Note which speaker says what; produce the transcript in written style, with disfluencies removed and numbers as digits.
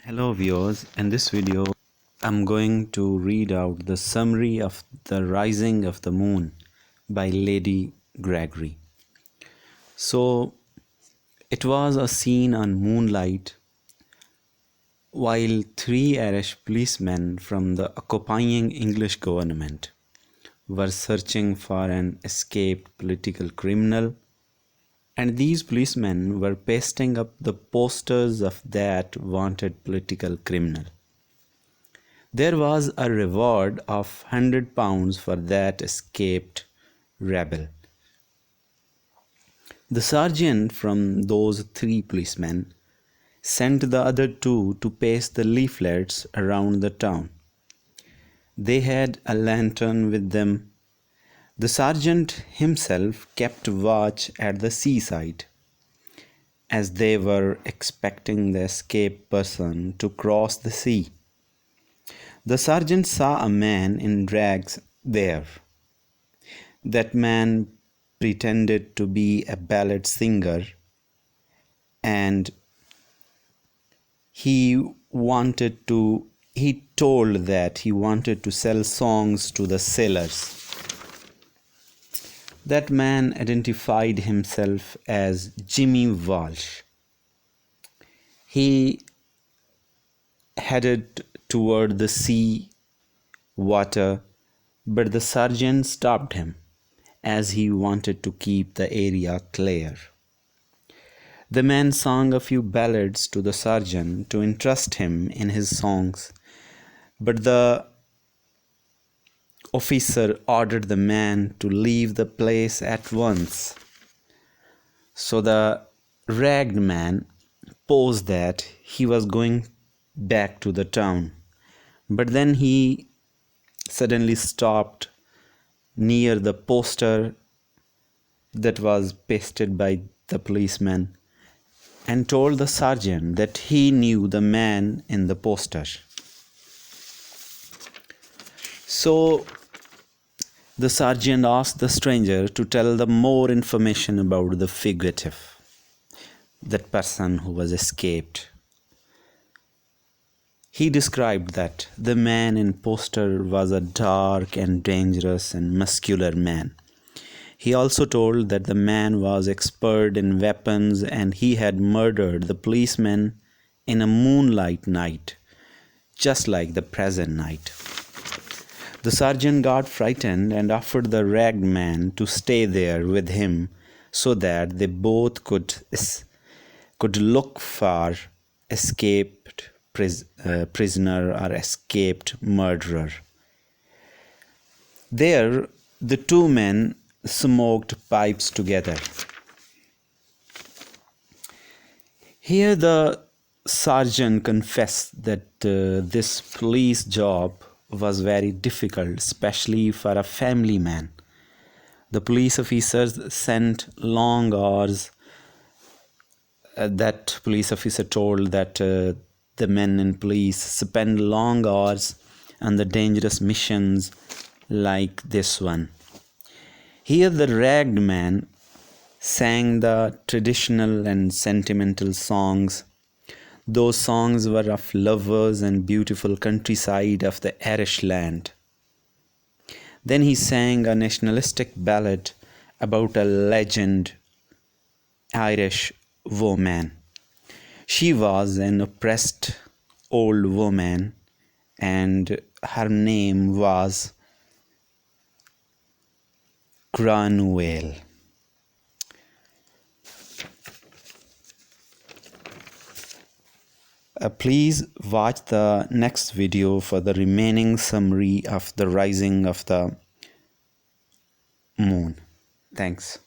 Speaker 1: Hello viewers, in this video I'm going to read out the summary of The Rising of the Moon by Lady Gregory. So it was a scene on moonlight while three Irish policemen from the occupying English government were searching for an escaped political criminal, and these policemen were pasting up the posters of that wanted political criminal. There was a reward of £100 for that escaped rebel. The sergeant from those three policemen sent the other two to paste the leaflets around the town. They had a lantern with them. The sergeant himself kept watch at the seaside, as they were expecting the escaped person to cross the sea. The sergeant saw a man in rags there. That man pretended to be a ballad singer, and he told that he wanted to sell songs to the sailors. That man identified himself as Jimmy Walsh. He headed toward the sea water, but the sergeant stopped him, as he wanted to keep the area clear. The man sang a few ballads to the sergeant to interest him in his songs, but the officer ordered the man to leave the place at once. So the ragged man posed that he was going back to the town, but then he suddenly stopped near the poster that was pasted by the policeman and told the sergeant that he knew the man in the poster. So the sergeant asked the stranger to tell them more information about the fugitive, that person who was escaped. He described that the man in poster was a dark and dangerous and muscular man. He also told that the man was expert in weapons and he had murdered the policeman in a moonlight night, just like the present night. The sergeant got frightened and offered the ragged man to stay there with him so that they both could look for escaped prisoner or escaped murderer. There, the two men smoked pipes together. Here the sergeant confessed that this police job was very difficult, especially for a family man. The police officers sent long hours. That police officer told that the men in police spend long hours on the dangerous missions like this one. Here the ragged man sang the traditional and sentimental songs. Those songs were of lovers and beautiful countryside of the Irish land. Then he sang a nationalistic ballad about a legend Irish woman. She was an oppressed old woman and her name was Cranwell. Please watch the next video for the remaining summary of The Rising of the Moon. Thanks.